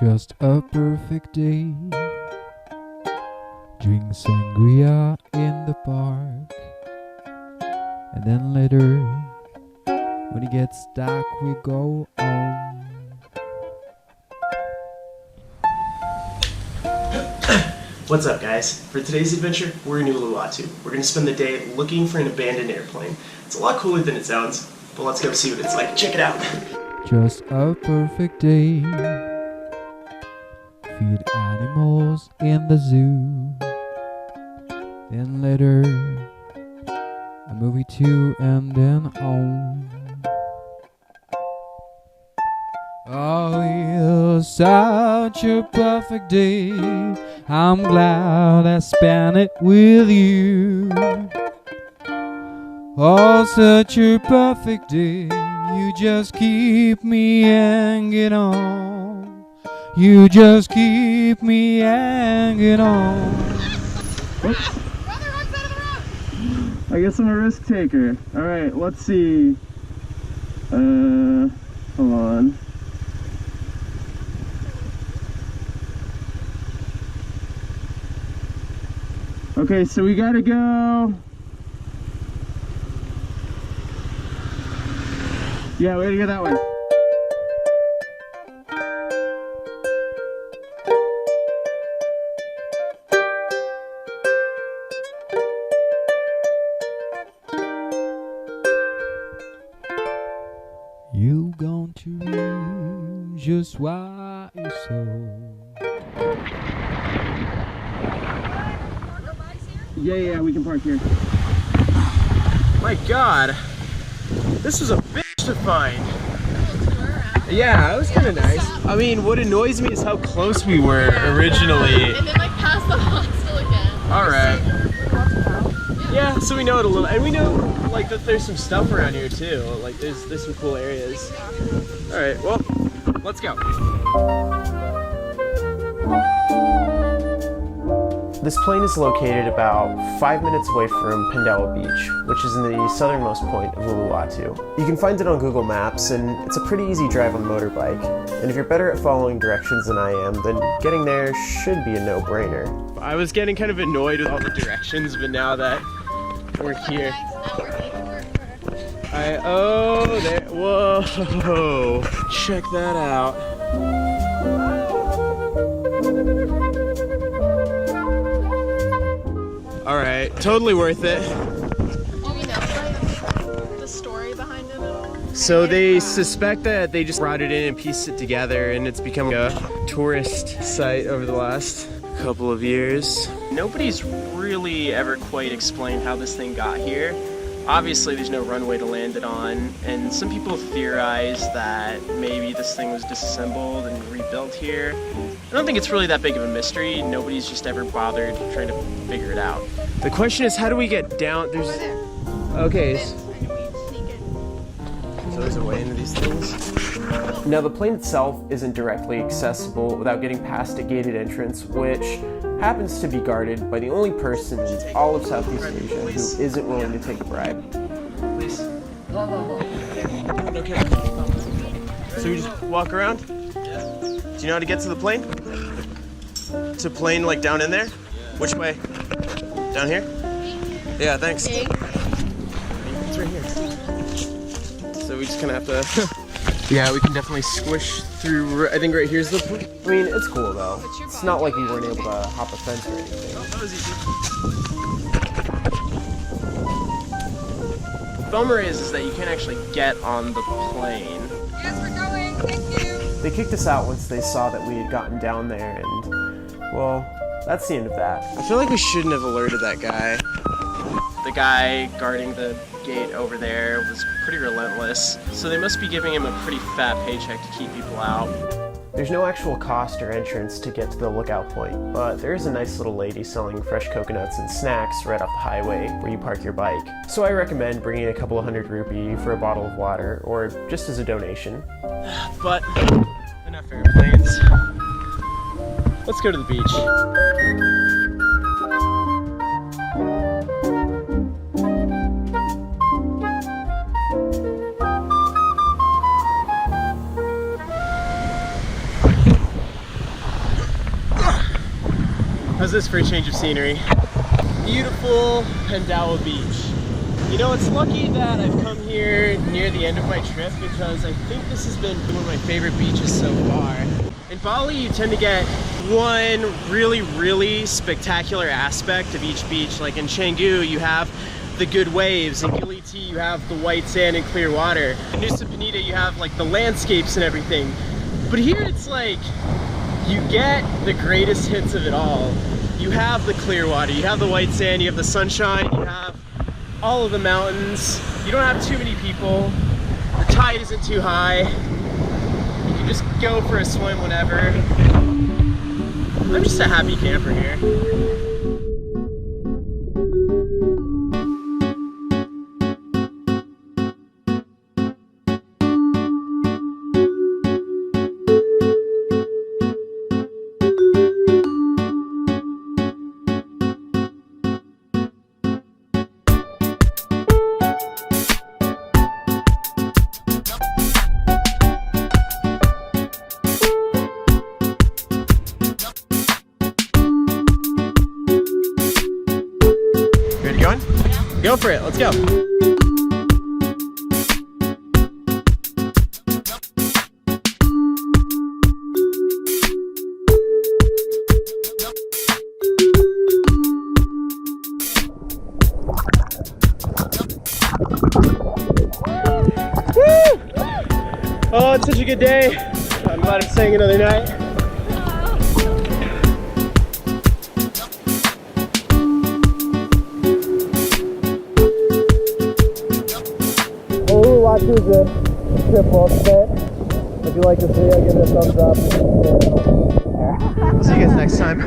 Just a perfect day. Drink sangria in the park. And then later, when it gets dark, we go home. What's up, guys? For today's adventure, we're in Uluwatu. We're going to spend the day looking for an abandoned airplane. It's a lot cooler than it sounds, but let's go see what it's like. Check it out. Just a perfect day. Feed animals in the zoo. Then later, a movie too, and then home. Oh, it's such a perfect day. I'm glad I spent it with you. Oh, such a perfect day. You just keep me hanging on. You just keep me hanging on. I guess I'm a risk taker. Alright, let's see. Hold on. Okay, so we gotta go. Yeah, we gotta go that way. You going to reap just what you sow. Yeah, we can park here. My God, this was a bitch to find. Yeah, it was kind of nice. I mean, what annoys me is how close we were originally. And then like past the hostel again. All right. Yeah, so we know it a little, and we know like that there's some stuff around here too. Like there's some cool areas. All right, well, let's go. This plane is located about 5 minutes away from Pandawa Beach, which is in the southernmost point of Uluwatu. You can find it on Google Maps, and it's a pretty easy drive on a motorbike. And if you're better at following directions than I am, then getting there should be a no-brainer. I was getting kind of annoyed with all the directions, but now that we're here. There, whoa, check that out. All right, totally worth it. Do we know the story behind it at all? So they suspect that they just brought it in and pieced it together, and it's become a tourist site over the last couple of years. Nobody's really ever quite explained how this thing got here. Obviously there's no runway to land it on, and some people theorize that maybe this thing was disassembled and rebuilt here. I don't think it's really that big of a mystery. Nobody's just ever bothered trying to figure it out. The question is, how do we get down? There's okay. So there's a way into these things. Now the plane itself isn't directly accessible without getting past a gated entrance, which happens to be guarded by the only person in all of Southeast Asia who isn't willing to take a bribe. Please. Okay. So we just walk around? Yeah. Do you know how to get to the plane? To plane like down in there? Which way? Down here? Yeah, thanks. It's right here. So we just kind of have to... Yeah, we can definitely squish through. I think right here's the point. I mean, it's cool though. It's not like we weren't able to hop a fence or anything. That was easy. The bummer is that you can't actually get on the plane. Yes, we're going. Thank you. They kicked us out once they saw that we had gotten down there, and well, that's the end of that. I feel like we shouldn't have alerted that guy. The guy guarding the gate over there was pretty relentless, so they must be giving him a pretty fat paycheck to keep people out. There's no actual cost or entrance to get to the lookout point, but there is a nice little lady selling fresh coconuts and snacks right off the highway where you park your bike. So I recommend bringing a couple of 100 rupee for a bottle of water, or just as a donation. But enough airplanes. Let's go to the beach. How's this for a change of scenery? Beautiful Pandawa Beach. You know, it's lucky that I've come here near the end of my trip because I think this has been one of my favorite beaches so far. In Bali, you tend to get one really spectacular aspect of each beach. Like in Canggu, you have the good waves. In Gili, you have the white sand and clear water. In Nusa Penida, you have like the landscapes and everything. But here it's like, you get the greatest hits of it all. You have the clear water, you have the white sand, you have the sunshine, you have all of the mountains. You don't have too many people. The tide isn't too high. You can just go for a swim whenever. I'm just a happy camper here. Going? Yeah. Go for it, let's go. Woo! Oh, it's such a good day. I'm glad I'm staying another night. Uluwatu is a trip well spent. If you like this video, give it a thumbs up. We'll see you guys next time.